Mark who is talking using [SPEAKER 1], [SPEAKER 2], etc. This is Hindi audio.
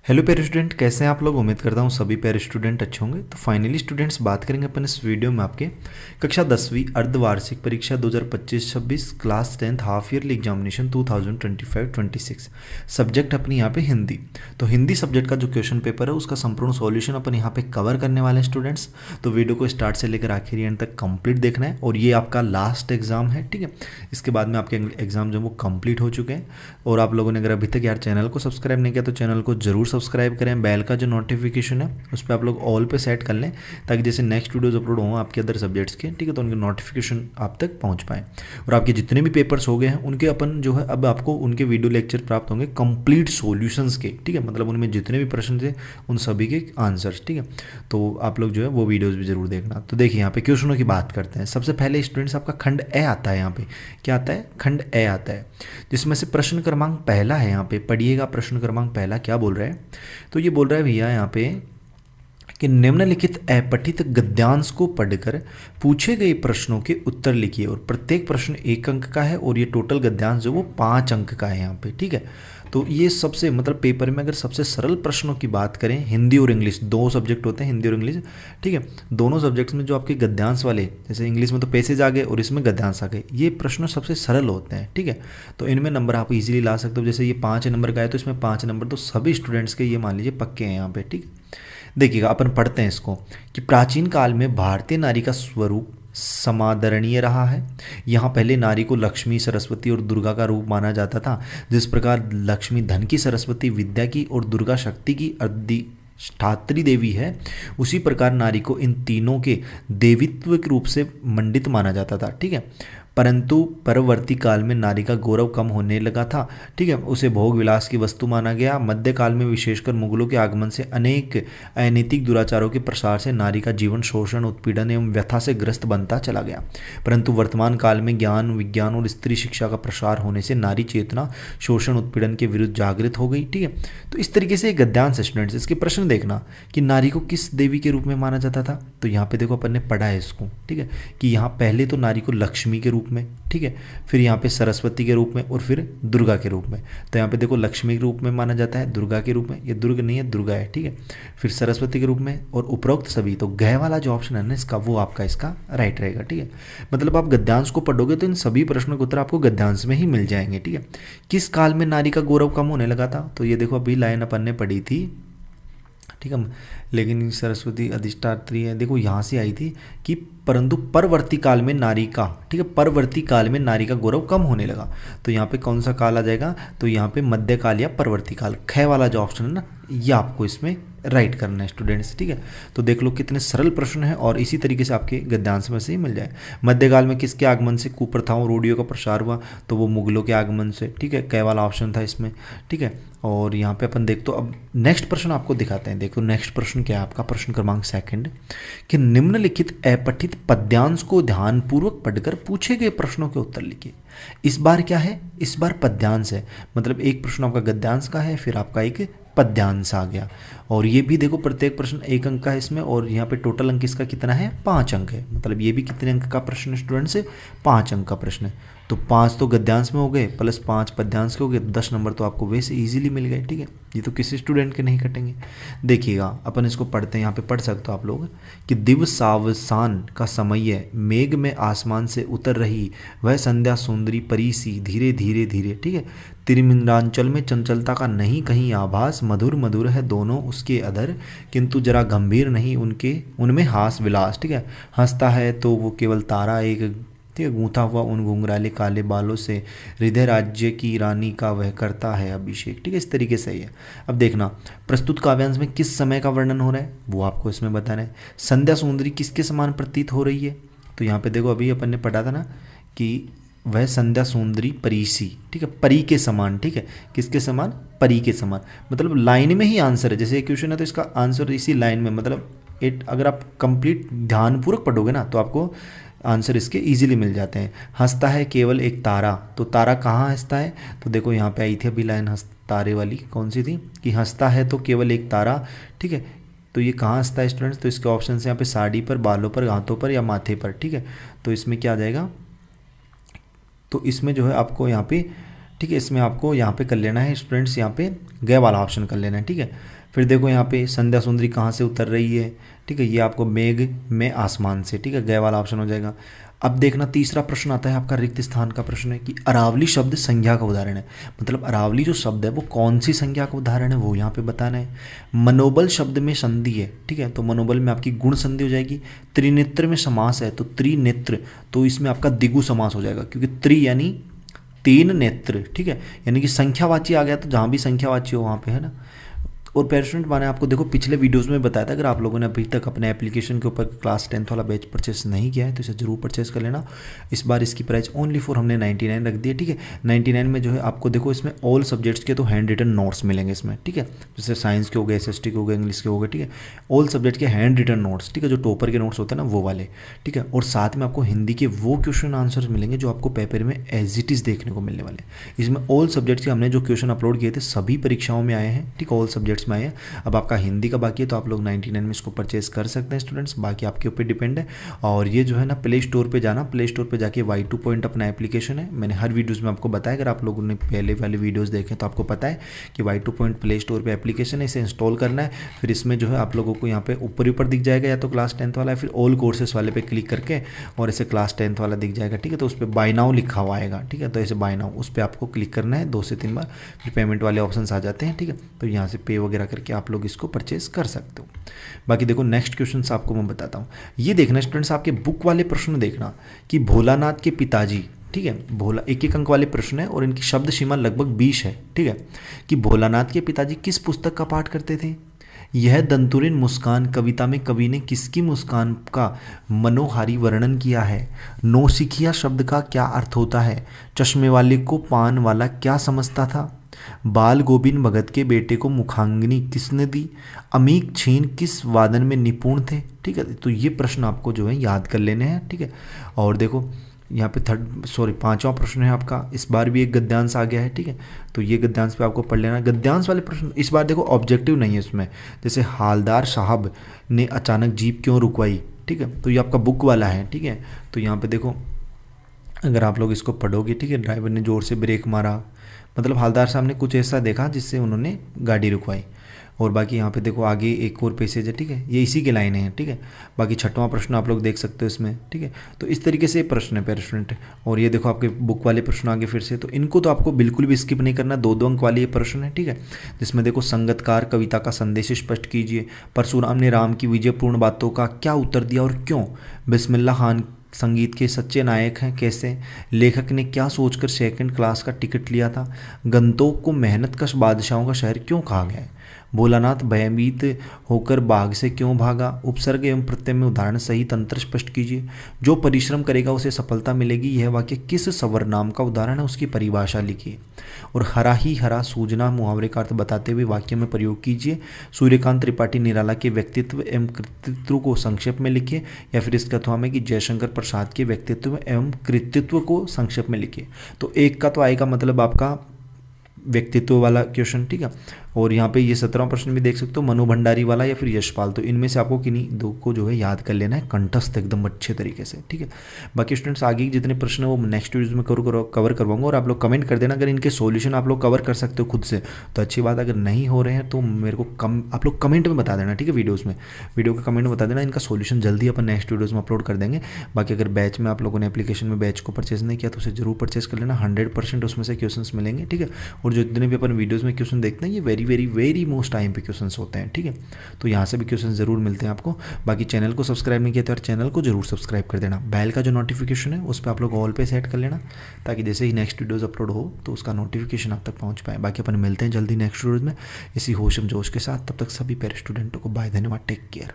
[SPEAKER 1] हेलो प्यारे स्टूडेंट, कैसे हैं आप लोग। उम्मीद करता हूँ सभी प्यारे स्टूडेंट अच्छे होंगे। तो फाइनली स्टूडेंट्स, बात करेंगे अपन इस वीडियो में आपके कक्षा 10वीं अर्धवार्षिक परीक्षा 2025-26 class 10th half yearly examination 2025-26 subject अपनी यहाँ पे हिंदी। तो हिंदी सब्जेक्ट का जो क्वेश्चन पेपर है उसका संपूर्ण सॉल्यूशन अपन यहाँ पे कवर करने वाले हैं स्टूडेंट्स। तो वीडियो को स्टार्ट से लेकर आखिरी एंड तक कंप्लीट देखना है। और ये आपका लास्ट एग्जाम है, ठीक है। इसके बाद में आपके एग्जाम जो वो कंप्लीट हो चुके हैं। और आप लोगों ने अगर अभी तक यार चैनल को सब्सक्राइब नहीं किया तो चैनल को जरूर सब्सक्राइब करें। बेल का जो नोटिफिकेशन है उस पर आप लोग ऑल पे सेट कर लें, ताकि जैसे नेक्स्ट वीडियोस अपलोड हों आपके अदर सब्जेक्ट्स के, ठीक है, तो उनके नोटिफिकेशन आप तक पहुंच पाए। और आपके जितने भी पेपर्स हो गए हैं उनके अपन जो है अब आपको उनके वीडियो लेक्चर प्राप्त होंगे कंप्लीट सॉल्यूशंस के, ठीक है। मतलब उनमें जितने भी प्रश्न थे उन सभी के आंसर्स, ठीक है। तो आप लोग जो है वो वीडियोज़ भी जरूर देखना। तो देखिए यहाँ पे क्वेश्चनों की बात करते हैं। सबसे पहले स्टूडेंट्स आपका खंड ए आता है। यहाँ पे क्या आता है? खंड ए आता है, जिसमें से प्रश्न क्रमांक पहला है। यहाँ पे पढ़िएगा, प्रश्न क्रमांक पहला क्या बोल रहा है। तो ये बोल रहा है भैया यहाँ पे कि निम्नलिखित अपठित गद्यांश को पढ़कर पूछे गए प्रश्नों के उत्तर लिखिए। और प्रत्येक प्रश्न 1 अंक का है और ये टोटल गद्यांश जो वो 5 अंक का है यहाँ पे, ठीक है। तो ये सबसे मतलब पेपर में अगर सबसे सरल प्रश्नों की बात करें, हिंदी और इंग्लिश 2 सब्जेक्ट होते हैं, हिंदी और इंग्लिश, ठीक है। दोनों सब्जेक्ट्स में जो आपके गद्यांश वाले, जैसे इंग्लिश में तो पैसेज आ गए और इसमें गद्यांश आ गए, ये प्रश्न सबसे सरल होते हैं, ठीक है। तो इनमें नंबर आप इजीली ला सकते हो। जैसे ये 5 नंबर का है तो इसमें 5 नंबर तो सभी स्टूडेंट्स के ये मान लीजिए पक्के हैं यहाँ पे, ठीक है। देखिएगा, अपन पढ़ते हैं इसको कि प्राचीन काल में भारतीय नारी का स्वरूप समादरणीय रहा है। यहाँ पहले नारी को लक्ष्मी, सरस्वती और दुर्गा का रूप माना जाता था। जिस प्रकार लक्ष्मी धन की, सरस्वती विद्या की और दुर्गा शक्ति की अधिष्ठात्री देवी है, उसी प्रकार नारी को इन तीनों के देवित्व के रूप से मंडित माना जाता था, ठीक है। परंतु परवर्ती काल में नारी का गौरव कम होने लगा था, ठीक है। उसे भोग विलास की वस्तु माना गया। मध्यकाल में विशेषकर मुगलों के आगमन से अनेक अनैतिक दुराचारों के प्रसार से नारी का जीवन शोषण, उत्पीड़न एवं व्यथा से ग्रस्त बनता चला गया। परंतु वर्तमान काल में ज्ञान, विज्ञान और स्त्री शिक्षा का प्रसार होने से नारी चेतना शोषण, उत्पीड़न के विरुद्ध जागृत हो गई, ठीक है। तो इस तरीके से गद्यांश स्टूडेंट्स, इसके प्रश्न देखना कि नारी को किस देवी के रूप में माना जाता था। तो यहाँ पे देखो अपन ने पढ़ा है इसको, ठीक है, कि यहाँ पहले तो नारी को लक्ष्मी के रूप में, ठीक है, फिर यहाँ पे सरस्वती के रूप में और फिर दुर्गा के रूप में। तो यहाँ पे देखो लक्ष्मी के रूप में माना जाता है, दुर्गा के रूप में, ये दुर्ग नहीं है दुर्गा है, ठीक है, फिर सरस्वती के रूप में और उपरोक्त सभी। तो गह वाला जो ऑप्शन है ना इसका, वो आपका इसका राइट रहेगा, ठीक है। मतलब आप गद्यांश को पढ़ोगे तो इन सभी प्रश्नों के उत्तर आपको गद्यांश में ही मिल जाएंगे, ठीक है। किस काल में नारी का गौरव कम होने लगा था? तो ये देखो अभी लाइन अपन ने पढ़ी थी, ठीक है, लेकिन सरस्वती अधिष्ठात्री है, देखो यहाँ से आई थी कि परंतु परवर्ती काल में नारी का, ठीक है, परवर्ती काल में नारी का गौरव कम होने लगा। तो यहाँ पे कौन सा काल आ जाएगा? तो यहाँ पे मध्यकाल या परवर्ती काल, ख वाला जो ऑप्शन है ना, ये आपको इसमें राइट करना है स्टूडेंट्स, ठीक है। तो देख लो कितने सरल प्रश्न है और इसी तरीके से आपके गद्यांश में से ही मिल जाए। मध्यकाल में किसके आगमन से कुप्रथाओं, रूढ़ियों का प्रसार हुआ? तो वो मुगलों के आगमन से, ठीक है, क वाला ऑप्शन था इसमें, ठीक है। और यहाँ पे अपन देख, तो अब नेक्स्ट प्रश्न आपको दिखाते हैं। देखो नेक्स्ट प्रश्न क्या है आपका, प्रश्न क्रमांक 2 कि निम्नलिखित अपठित पद्यांश को ध्यानपूर्वक पढ़कर पूछे गए प्रश्नों के उत्तर लिखिए। इस बार क्या है? इस बार पद्यांश है, मतलब एक प्रश्न आपका गद्यांश का है, फिर आपका एक पद्यांश आ गया। और ये भी देखो प्रत्येक प्रश्न 1 अंक का है इसमें, और यहाँ पे टोटल अंक इसका कितना है? 5 अंक है। मतलब ये भी कितने अंक का प्रश्न है स्टूडेंट्स? 5 अंक का प्रश्न है। तो 5 तो गद्यांश में हो गए प्लस 5 पद्यांश के हो गए, 10 नंबर तो आपको वैसे इजीली मिल गए, ठीक है। ये तो किसी स्टूडेंट के नहीं कटेंगे। देखिएगा अपन इसको पढ़ते हैं, यहाँ पे पढ़ सकते हो आप लोग कि दिवसावसान का समय है, मेघ में आसमान से उतर रही वह संध्या सुंदरी परी सी धीरे धीरे धीरे, ठीक है। तिरमिंद्रांचल में चंचलता का नहीं कहीं आभास, मधुर मधुर है दोनों उसके अधर, किंतु जरा गंभीर नहीं उनके उनमें हास विलास, ठीक है। हंसता है तो वो केवल तारा एक, ठीक है, गूंथा हुआ उन घुंघराले काले बालों से हृदय राज्य की रानी का वह करता है अभिषेक, ठीक है। इस तरीके से ही है। अब देखना प्रस्तुत काव्यांश में किस समय का वर्णन हो रहा है वो आपको इसमें बताना है। संध्या सुंदरी किसके समान प्रतीत हो रही है? तो यहाँ पे देखो अभी अपन ने पढ़ा था ना कि वह संध्या सुंदरी परीसी, ठीक है, परी के समान, ठीक है। किसके समान? परी के समान। मतलब लाइन में ही आंसर है, जैसे एक क्वेश्चन है तो इसका आंसर इसी लाइन में, मतलब अगर आप कंप्लीट ध्यानपूर्वक पढ़ोगे ना तो आपको आंसर इसके इजीली मिल जाते हैं। हंसता है केवल एक तारा, तो तारा कहाँ हंसता है? तो देखो यहाँ पे आई थी अभी लाइन तारे वाली, कौन सी थी कि हंसता है तो केवल एक तारा, ठीक है। तो ये कहाँ हंसता है स्टूडेंट्स? तो इसके ऑप्शन है यहाँ पे साड़ी पर, बालों पर, हाथों पर या माथे पर, ठीक है। तो इसमें क्या आ जाएगा? तो इसमें जो है आपको यहाँ पे ठीक है। इसमें आपको यहाँ पे कर लेना है स्टूडेंट्स, यहाँ पे गए वाला ऑप्शन कर लेना है, ठीक है। फिर देखो यहाँ पे संध्या सुंदरी कहाँ से उतर रही है, ठीक है, ये आपको मेघ में आसमान से, ठीक है, गए वाला ऑप्शन हो जाएगा। अब देखना तीसरा प्रश्न आता है आपका रिक्त स्थान का प्रश्न है कि अरावली शब्द संज्ञा का उदाहरण है, मतलब अरावली जो शब्द है वो कौन सी संज्ञा का उदाहरण है वो यहाँ पे बताना है। मनोबल शब्द में संधि है, ठीक है, तो मनोबल में आपकी गुण संधि हो जाएगी। त्रिनेत्र में समास है तो त्रिनेत्र, तो इसमें आपका द्विगु समास हो जाएगा, क्योंकि त्रि यानी 3 नेत्र, ठीक है, यानी कि संख्यावाची आ गया, तो जहाँ भी संख्यावाची हो वहाँ पे, है ना। और पेरेंट मैंने आपको देखो पिछले वीडियोस में बताया था, अगर आप लोगों ने अभी तक अपने एप्लीकेशन के ऊपर क्लास 10th वाला बैच परचेस नहीं किया है तो इसे जरूर परचेस कर लेना। इस बार इसकी प्राइस ओनली फॉर हमने 99 रख दी है, ठीक है। 99 में जो है आपको देखो इसमें ऑल सब्जेक्ट्स के तो हैंड रिटन नोट्स मिलेंगे इसमें, ठीक है, जैसे साइंस के हो गए, SST के हो गए, इंग्लिश के हो गए, ठीक है, ऑल सब्जेक्ट के हैंड रिटन नोट्स, ठीक है, जो टॉपर के नोट्स होते हैं ना वो वाले, ठीक है। और साथ में आपको हिंदी के वो क्वेश्चन आंसर्स मिलेंगे जो आपको पेपर में एज इट इज़ देखने को मिलने वाले। इसमें ऑल सब्जेक्ट्स के हमने जो क्वेश्चन अपलोड किए थे सभी परीक्षाओं में आए हैं, ठीक, ऑल सब्जेक्ट्स में आए हैं। अब आपका हिंदी का बाकी है तो आप लोग 99 में इसको परचेस कर सकते हैं स्टूडेंट्स, बाकी आपके ऊपर डिपेंड है। और ये जो है ना प्ले स्टोर पे जाना, प्ले स्टोर पे जाके Y2 पॉइंट अपना एप्लीकेशन है, मैंने हर वीडियोस में आपको बताया, अगर आप लोगों ने पहले वाले वीडियोस देखे तो आपको पता है कि Y2 पॉइंट प्ले स्टोर पे एप्लीकेशन है, इसे इंस्टॉल करना है। फिर इसमें जो है आप लोगों को यहाँ पे ऊपर दिख जाएगा या तो क्लास 10th वाला है, फिर ऑल कोर्सेस वाले पे क्लिक करके और इसे क्लास 10th वाला दिख जाएगा, ठीक है, तो उस पर बाय नाउ लिखा हुआ आएगा, ठीक है, तो ऐसे बाय नाउ उस पर आपको क्लिक करना है 2 से 3 बार, फिर पेमेंट वाले ऑप्शन आ जाते हैं, ठीक है, तो यहाँ से पे वगैरह करके आप लोग इसको परचेस कर सकते हो। बाकी देखो नेक्स्ट क्वेश्चन आपको मैं बताता हूँ, ये देखना स्टूडेंट्स आपके बुक वाले प्रश्न देखना कि भोलानाथ के पिताजी, ठीक है, भोला 1-1 अंक वाले प्रश्न है और इनकी शब्द सीमा लगभग 20 है, ठीक है, कि भोलानाथ के पिताजी किस पुस्तक का पाठ करते थे। यह दंतुरिन मुस्कान कविता में कवि ने किसकी मुस्कान का मनोहारी वर्णन किया है। नौसिखिया शब्द का क्या अर्थ होता है। चश्मे वाले को पान वाला क्या समझता था। बाल गोविंद भगत के बेटे को मुखाग्नि किसने दी। अमीक छीन किस वादन में निपुण थे, ठीक है, तो ये प्रश्न आपको जो है याद कर लेने हैं, ठीक है। और देखो यहाँ पे 5वां प्रश्न है आपका, इस बार भी एक गद्यांश आ गया है, ठीक है, तो ये गद्यांश पे आपको पढ़ लेना। गद्यांश वाले प्रश्न इस बार देखो ऑब्जेक्टिव नहीं है इसमें, जैसे हालदार साहब ने अचानक जीप क्यों रुकवाई, ठीक है, तो ये आपका बुक वाला है, ठीक है, तो यहाँ पे देखो अगर आप लोग इसको पढ़ोगे, ठीक है, ड्राइवर ने ज़ोर से ब्रेक मारा, मतलब हालदार साहब ने कुछ ऐसा देखा जिससे उन्होंने गाड़ी रुकवाई। और बाकी यहाँ पे देखो आगे एक और पैसेज है, ठीक है, ये इसी के लाइन है, ठीक है। बाकी 6वां प्रश्न आप लोग देख सकते हो इसमें, ठीक है, तो इस तरीके से प्रश्न है पेयर स्टूडेंट। और ये देखो आपके बुक वाले प्रश्न आगे फिर से, तो इनको तो आपको बिल्कुल भी स्किप नहीं करना, 2-2 अंक वाले ये प्रश्न है, ठीक है, जिसमें देखो संगतकार कविता का संदेश स्पष्ट कीजिए। परशुराम ने राम की विजयपूर्ण बातों का क्या उत्तर दिया और क्यों। बिस्मिल्लाह खान संगीत के सच्चे नायक हैं कैसे। लेखक ने क्या सोचकर 2nd क्लास का टिकट लिया था। गंतोक को मेहनतकश बादशाहों का शहर क्यों कहा गया है। भोलानाथ भयभीत होकर बाघ से क्यों भागा। उपसर्ग एवं प्रत्यय में उदाहरण सही तंत्र स्पष्ट कीजिए। जो परिश्रम करेगा उसे सफलता मिलेगी, यह वाक्य किस सवर्नाम का उदाहरण है, उसकी परिभाषा लिखिए। और हरा ही हरा सूजना मुहावरे का अर्थ बताते हुए वाक्य में प्रयोग कीजिए। सूर्यकांत त्रिपाठी निराला के व्यक्तित्व एवं कृतित्व को संक्षेप में लिखिए, या फिर इसका अथवा में कि जयशंकर प्रसाद के व्यक्तित्व एवं कृतित्व को संक्षेप में लिखिए। तो एक का तो आएगा मतलब आपका व्यक्तित्व वाला क्वेश्चन, ठीक है। और यहाँ पे ये 17वां प्रश्न भी देख सकते हो, मनु भंडारी वाला या फिर यशपाल, तो इनमें से आपको किन्हीं दो को जो है याद कर लेना है कंठस्थ एकदम अच्छे तरीके से, ठीक है। बाकी स्टूडेंट्स आगे के जितने प्रश्न है वो नेक्स्ट वीडियो में कवर करवाऊंगा, और आप लोग कमेंट कर देना अगर इनके सॉल्यूशन आप लोग कवर कर सकते हो खुद से तो अच्छी बात, अगर नहीं हो रहे हैं तो मेरे को आप लोग कमेंट में बता देना, ठीक है, वीडियो के कमेंट में बता देना, इनका सोल्यूशन जल्दी अपन नेक्स्ट वीडियोज़ में अपलोड कर देंगे। बाकी अगर बैच में आप लोगों ने एप्लीकेशन में बैच को परचेज नहीं किया तो उसे जरूर परचेज कर लेना, 100% उसमें से क्वेश्चन मिलेंगे, ठीक है। और जो जितने भी अपन वीडियोज़ में क्वेश्चन देखते हैं ये very very very most time पे क्वेश्चंस होते हैं, ठीक है, तो यहाँ से भी क्वेश्चन जरूर मिलते हैं आपको। बाकी चैनल को सब्सक्राइब नहीं किया तो यार चैनल को जरूर सब्सक्राइब कर देना। बेल का जो नोटिफिकेशन है उस पर आप लोग ऑल पे सेट कर लेना, ताकि जैसे ही नेक्स्ट वीडियोस अपलोड हो तो उसका नोटिफिकेशन आप तक पहुँच पाए। बाकी अपन मिलते हैं जल्दी नेक्स्ट वीडियोज में इसी होशम जोश के साथ, तब तक सभी पैर स्टूडेंटों को बाय, धन्यवाद, टेक केयर।